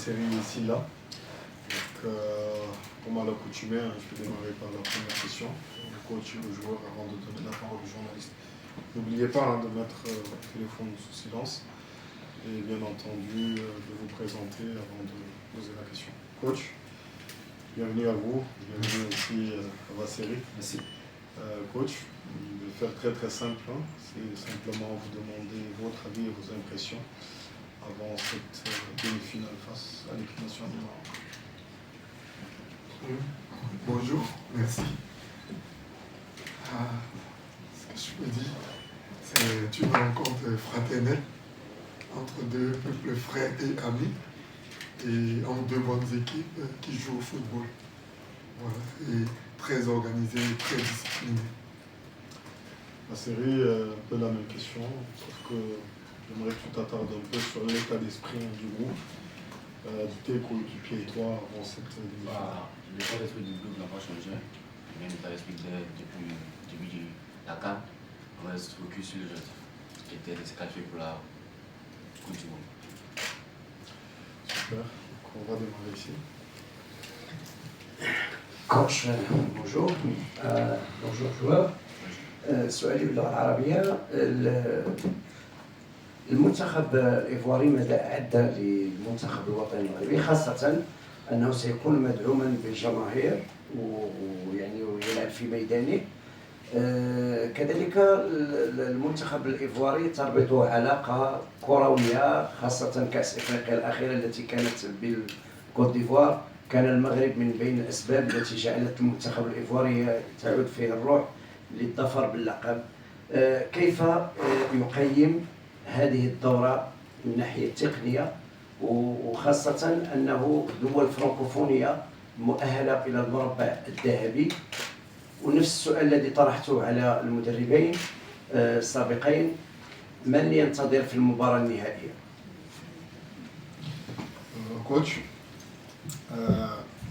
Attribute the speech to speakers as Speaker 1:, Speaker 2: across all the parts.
Speaker 1: série ici là. Donc, comme à l'accoutumée, je peux démarrer par la première question. Le coach et le joueur avant de donner la parole au journaliste. N'oubliez pas de mettre votre téléphone sous silence et bien entendu de vous présenter avant de poser la question. Coach, bienvenue à vous, bienvenue aussi à la série.
Speaker 2: Merci.
Speaker 1: Coach, je vais faire très simple, hein. C'est simplement vous demander votre avis et vos impressions avant cette demi-finale face à l'équipe nationale du Maroc.
Speaker 3: Bonjour, merci. Ce que je peux dire, c'est une rencontre fraternelle entre deux peuples frères et amis et entre deux bonnes équipes qui jouent au football. Voilà, et très organisées, très disciplinées.
Speaker 1: La série, un peu la même question, sauf que j'aimerais que tu t'attardes un peu sur l'état d'esprit du groupe, tes coéquipiers et toi avant cette demi-finale.
Speaker 2: L'état d'esprit du groupe n'a pas changé. Même l'état d'esprit depuis le début de la CAN, on reste focus sur le jeu qui était de se qualifier pour la Coupe du Monde.
Speaker 1: Super, donc on va démarrer ici.
Speaker 4: كوتش بونجور بونجور جوار سؤالي باللغه العربيه المنتخب الايفواري ماذا اعد للمنتخب الوطني المغربي خاصه انه سيكون مدعوما بالجماهير ويعني ويلعب في ميدانه كذلك المنتخب الايفواري تربطه علاقه كرويه خاصه كاس افريقيا الاخيره التي كانت بالكوت ديفوار كان المغرب من بين الأسباب التي جعلت المنتخب الإيفواري تعود فيه الروح للظفر باللقب. كيف يقيم هذه الدورة من الناحية التقنية وخاصة أنه دول فرنكوفونية مؤهلة إلى المربع الذهبي، ونفس السؤال الذي طرحته على المدربين السابقين، من ينتظر في المباراة النهائية؟
Speaker 1: Coach,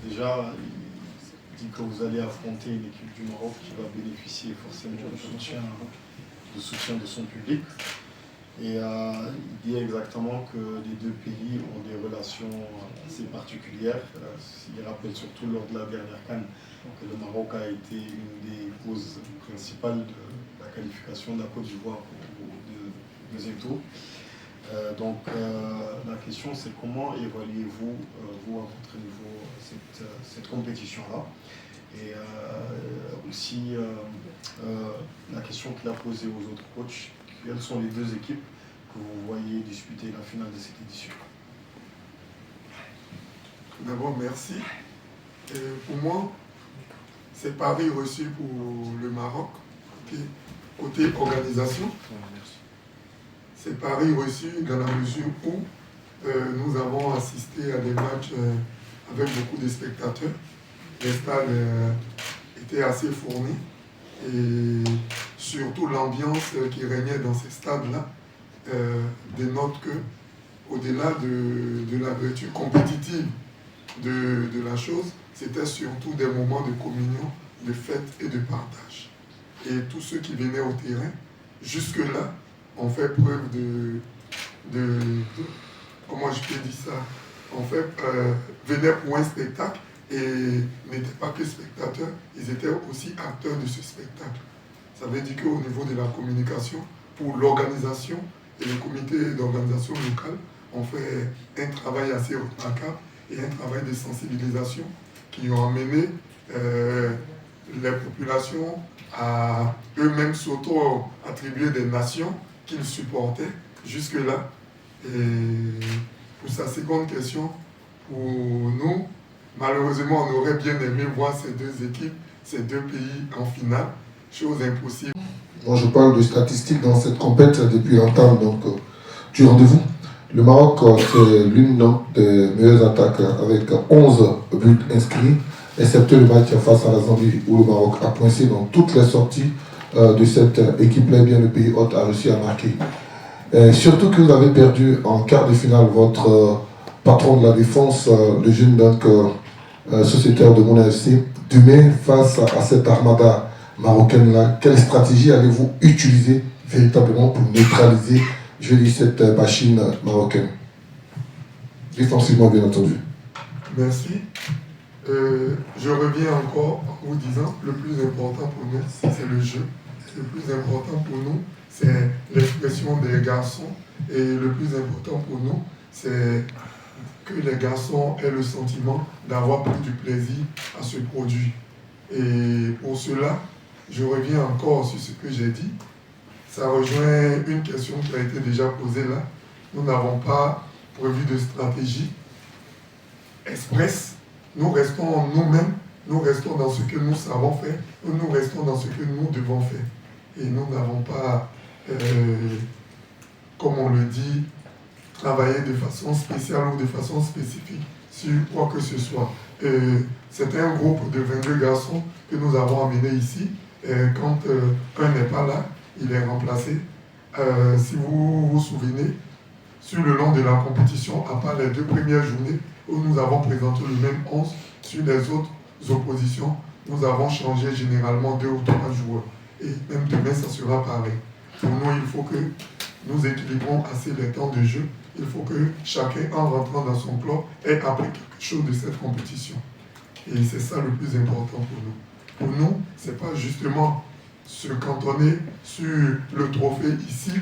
Speaker 1: déjà, il dit que vous allez affronter une équipe du Maroc qui va bénéficier forcément du soutien de son public. Et il dit exactement que les deux pays ont des relations assez particulières. Il rappelle surtout lors de la dernière CAN que le Maroc a été une des causes principales de la qualification de la Côte d'Ivoire au deuxième tour. Donc la question c'est comment évaluez-vous, vous à votre niveau, cette compétition-là. Et aussi la question qu'il a posée aux autres coachs, quelles sont les deux équipes que vous voyez disputer la finale de cette édition?
Speaker 3: D'abord, merci. Pour moi, c'est pari reçu pour le Maroc, côté organisation. C'est pari reçu dans la mesure où nous avons assisté à des matchs avec beaucoup de spectateurs. Les stades étaient assez fournis et surtout l'ambiance qui régnait dans ces stades-là dénote que, au-delà de la vertu compétitive de la chose, c'était surtout des moments de communion, de fête et de partage. Et tous ceux qui venaient au terrain, jusque-là, on fait preuve de comment je peux dire ça, en fait, venaient pour un spectacle et n'étaient pas que spectateurs, ils étaient aussi acteurs de ce spectacle. Ça veut dire qu'au niveau de la communication, pour l'organisation et le comité d'organisation locale, on fait un travail assez remarquable et un travail de sensibilisation qui ont amené les populations à eux-mêmes s'auto-attribuer des nations qu'ils supportaient jusque-là. Et pour sa seconde question, pour nous, malheureusement, on aurait bien aimé voir ces deux équipes, ces deux pays en finale, chose impossible.
Speaker 5: Moi, je parle de statistiques dans cette compétition depuis longtemps, donc du rendez-vous. Le Maroc, c'est l'une des meilleures attaques avec 11 buts inscrits, excepté le match face à la Zambie où le Maroc a pointé dans toutes les sorties de cette équipe-là, bien le pays hôte a réussi à marquer. Surtout que vous avez perdu en quart de finale votre patron de la défense, le jeune sociétaire de Mouna FC. Demain, face à cette armada marocaine-là, quelle stratégie allez-vous utiliser véritablement pour neutraliser, je dis, cette machine marocaine? défensivement bien entendu.
Speaker 3: Merci. Je reviens encore en vous disant, le plus important pour nous, c'est le jeu. Le plus important pour nous, c'est l'expression des garçons. Et le plus important pour nous, c'est que les garçons aient le sentiment d'avoir pris du plaisir à ce produit. Et pour cela, je reviens encore sur ce que j'ai dit. Ça rejoint une question qui a été déjà posée là. Nous n'avons pas prévu de stratégie express. Nous restons nous-mêmes, nous restons dans ce que nous savons faire, nous restons dans ce que nous devons faire. Et nous n'avons pas, comme on le dit, travaillé de façon spéciale ou de façon spécifique sur quoi que ce soit. C'est un groupe de 22 garçons que nous avons amené ici. Quand un n'est pas là, il est remplacé. Si vous vous souvenez, sur le long de la compétition, à part les 2 premières journées où nous avons présenté le même 11, sur les autres oppositions, nous avons changé généralement 2 ou 3 joueurs. Et même demain, ça sera pareil. Pour nous, il faut que nous équilibrons assez les temps de jeu. Il faut que chacun, en rentrant dans son club, ait appris quelque chose de cette compétition. Et c'est ça le plus important pour nous. Pour nous, ce n'est pas justement se cantonner sur le trophée ici,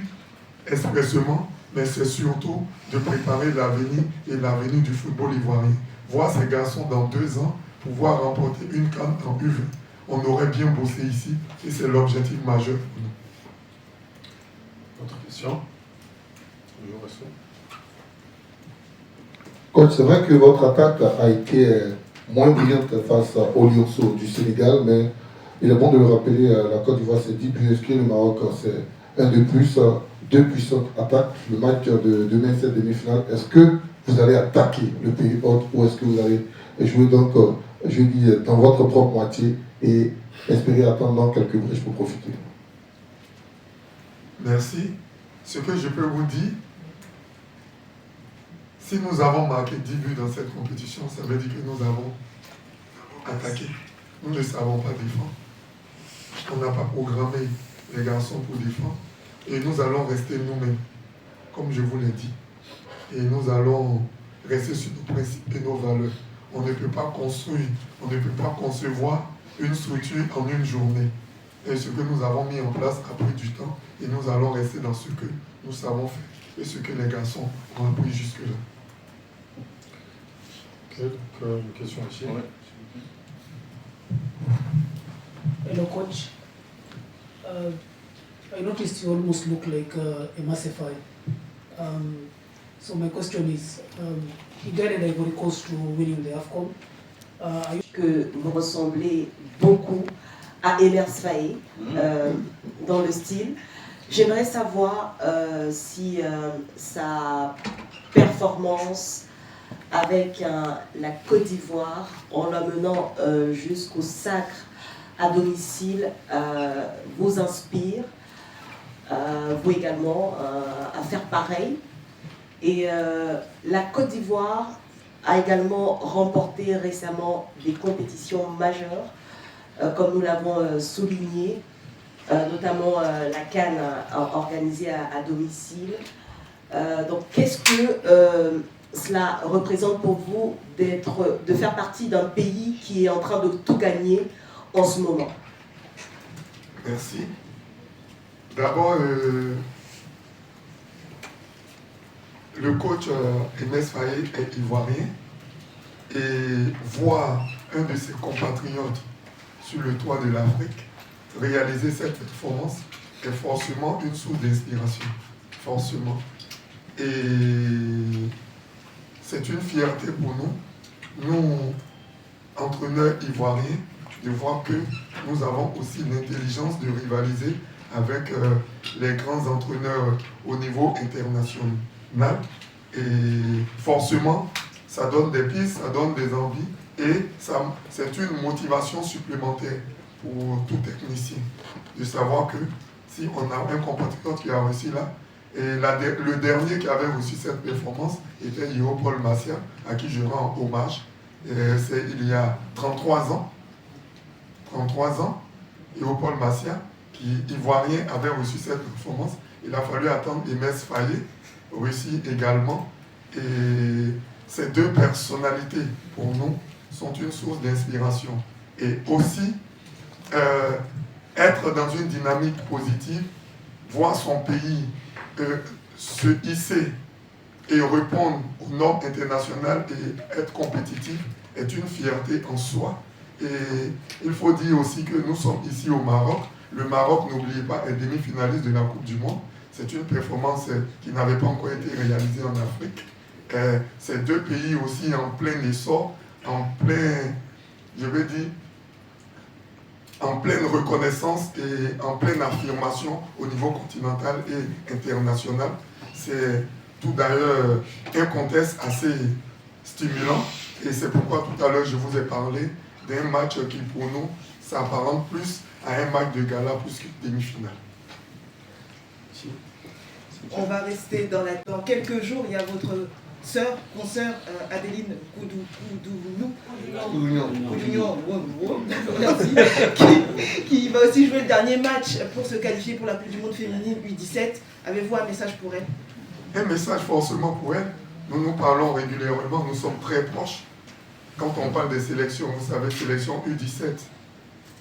Speaker 3: expressément, mais c'est surtout de préparer l'avenir et l'avenir du football ivoirien. Voir ces garçons dans 2 ans pouvoir remporter une CAN en U20. On aurait bien bossé ici et c'est l'objectif majeur pour nous.
Speaker 1: Autre question?
Speaker 5: Coach, c'est vrai que votre attaque a été moins brillante face aux Lionceaux du Sénégal, mais il est bon de le rappeler, la Côte d'Ivoire c'est 10 buts inscrits, le Maroc c'est un de plus, 2 puissantes attaques. Le match de demain, cette demi-finale, est-ce que vous allez attaquer le pays hôte ou est-ce que vous allez jouer donc, je dis, dans votre propre moitié et espérer attendre quelques brèches pour profiter?
Speaker 3: Merci. Ce que je peux vous dire, si nous avons marqué 10 buts dans cette compétition, ça veut dire que nous avons attaqué. Nous ne savons pas défendre. On n'a pas programmé les garçons pour défendre. Et nous allons rester nous-mêmes, comme je vous l'ai dit. Et nous allons rester sur nos principes et nos valeurs. On ne peut pas construire, on ne peut pas concevoir une structure en une journée. Et ce que nous avons mis en place a pris du temps. Et nous allons rester dans ce que nous savons faire. Et ce que les garçons ont appris jusque-là.
Speaker 1: Ok, donc une question ici.
Speaker 2: Ouais.
Speaker 6: Hello, coach. I noticed you almost look like a Massify. So my question is, you guided Ivory Coast to winning the AFCON.
Speaker 7: Que vous ressemblez beaucoup à Emers Faé dans le style. J'aimerais savoir si sa performance avec la Côte d'Ivoire, en l'amenant jusqu'au sacre à domicile, vous inspire, vous également, à faire pareil. Et la Côte d'Ivoire a également remporté récemment des compétitions majeures, comme nous l'avons souligné, notamment la CAN organisée à domicile. Donc qu'est-ce que cela représente pour vous de faire partie d'un pays qui est en train de tout gagner en ce moment?
Speaker 3: Merci. D'abord, le coach Emers Faé est ivoirien et voir un de ses compatriotes sur le toit de l'Afrique réaliser cette performance est forcément une source d'inspiration. Forcément. Et c'est une fierté pour nous, entraîneurs ivoiriens, de voir que nous avons aussi l'intelligence de rivaliser avec les grands entraîneurs au niveau international. Et forcément, ça donne des pistes, ça donne des envies et c'est une motivation supplémentaire pour tout technicien de savoir que si on a un compatriote qui a réussi là, et le dernier qui avait reçu cette performance était Léopold Massia, à qui je rends hommage. C'est il y a 33 ans. 33 ans, Léopold Massia, qui ivoirien, avait reçu cette performance. Il a fallu attendre Emers Faé, réussi également. Et ces deux personnalités, pour nous, sont une source d'inspiration. Et aussi, être dans une dynamique positive, voir son pays se hisser et répondre aux normes internationales et être compétitif est une fierté en soi. Et il faut dire aussi que nous sommes ici au Maroc. Le Maroc, n'oubliez pas, est demi-finaliste de la Coupe du Monde. C'est une performance qui n'avait pas encore été réalisée en Afrique. Ces deux pays aussi en plein essor, en pleine reconnaissance et en pleine affirmation au niveau continental et international. C'est tout d'ailleurs un contexte assez stimulant et c'est pourquoi tout à l'heure je vous ai parlé d'un match qui pour nous s'apparente plus à un match de gala plus qu'une demi-finale.
Speaker 8: On va rester dans quelques jours, il y a votre consoeur Adeline qui va aussi jouer le dernier match pour se qualifier pour la Coupe du Monde féminine U17. Avez-vous un message pour elle?
Speaker 3: Un message forcément pour elle. Nous parlons régulièrement, nous sommes très proches. Quand on parle des sélections, vous savez, sélection U17,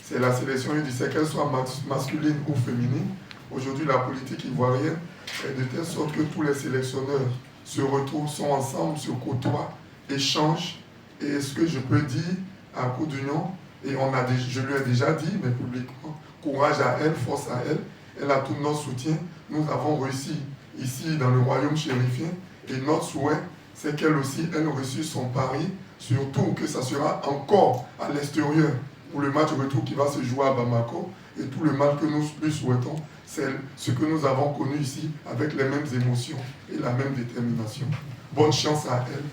Speaker 3: c'est la sélection U17, qu'elle soit masculine ou féminine. Aujourd'hui, la politique ivoirienne est de telle sorte que tous les sélectionneurs se retrouvent, sont ensemble, se côtoient, échangent. Et ce que je peux dire à Coup d'Union, et je lui ai déjà dit, mais publiquement, courage à elle, force à elle. Elle a tout notre soutien. Nous avons réussi ici dans le royaume chérifien. Et notre souhait, c'est qu'elle aussi, elle réussisse son pari, surtout que ça sera encore à l'extérieur pour le match retour qui va se jouer à Bamako. Et tout le mal que nous lui souhaitons, c'est ce que nous avons connu ici avec les mêmes émotions et la même détermination. Bonne chance à elle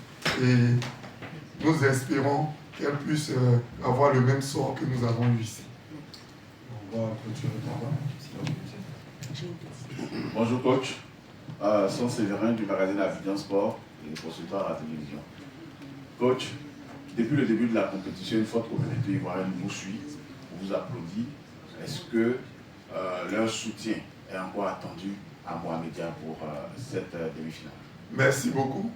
Speaker 3: et nous espérons qu'elle puisse avoir le même sort que nous avons eu ici.
Speaker 1: On va clôturer par là.
Speaker 9: Bonjour coach, Son Séverin du magazine Abidjan Sport et consultant à la télévision. Coach, depuis le début de la compétition, une forte communauté ivoirienne vous suit, vous applaudit. Est-ce que leur soutien est encore attendu à Mohamedia pour cette demi-finale?
Speaker 3: Merci beaucoup.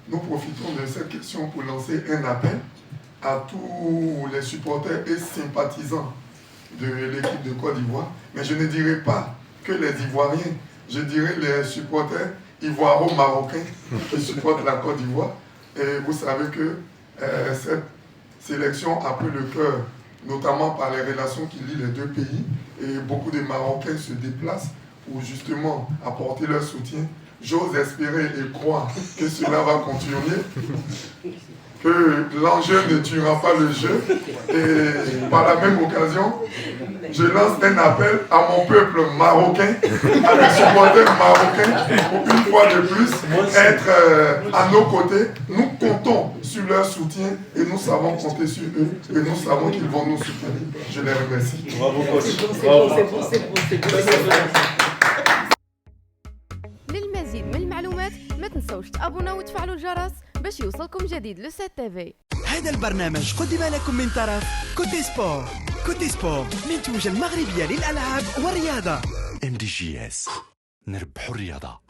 Speaker 3: Nous profitons de cette question pour lancer un appel à tous les supporters et sympathisants de l'équipe de Côte d'Ivoire. Mais je ne dirais pas que les Ivoiriens, je dirais les supporters ivoiro-marocains qui supportent la Côte d'Ivoire. Et vous savez que cette sélection a pris le cœur, notamment par les relations qui lient les deux pays. Et beaucoup de Marocains se déplacent pour justement apporter leur soutien. J'ose espérer et croire que cela va continuer, que l'enjeu ne tuera pas le jeu. Et par la même occasion, je lance un appel à mon peuple marocain, à mes supporters marocains, pour une fois de plus être à nos côtés. Nous comptons sur leur soutien et nous savons compter sur eux et nous savons qu'ils vont nous soutenir. Je les remercie.
Speaker 1: Bravo coach.
Speaker 7: C'est bon.
Speaker 10: للمزيد من المعلومات ما تنسوش تابونا وتفعلوا الجرس باش يوصلكم جديد لو 7 تي.
Speaker 11: هذا البرنامج قدم لكم من طرف كوتي سبور. كوتي سبور منتوجة المغربية للألعاب والرياضة. MDGS نربحوا الرياضة.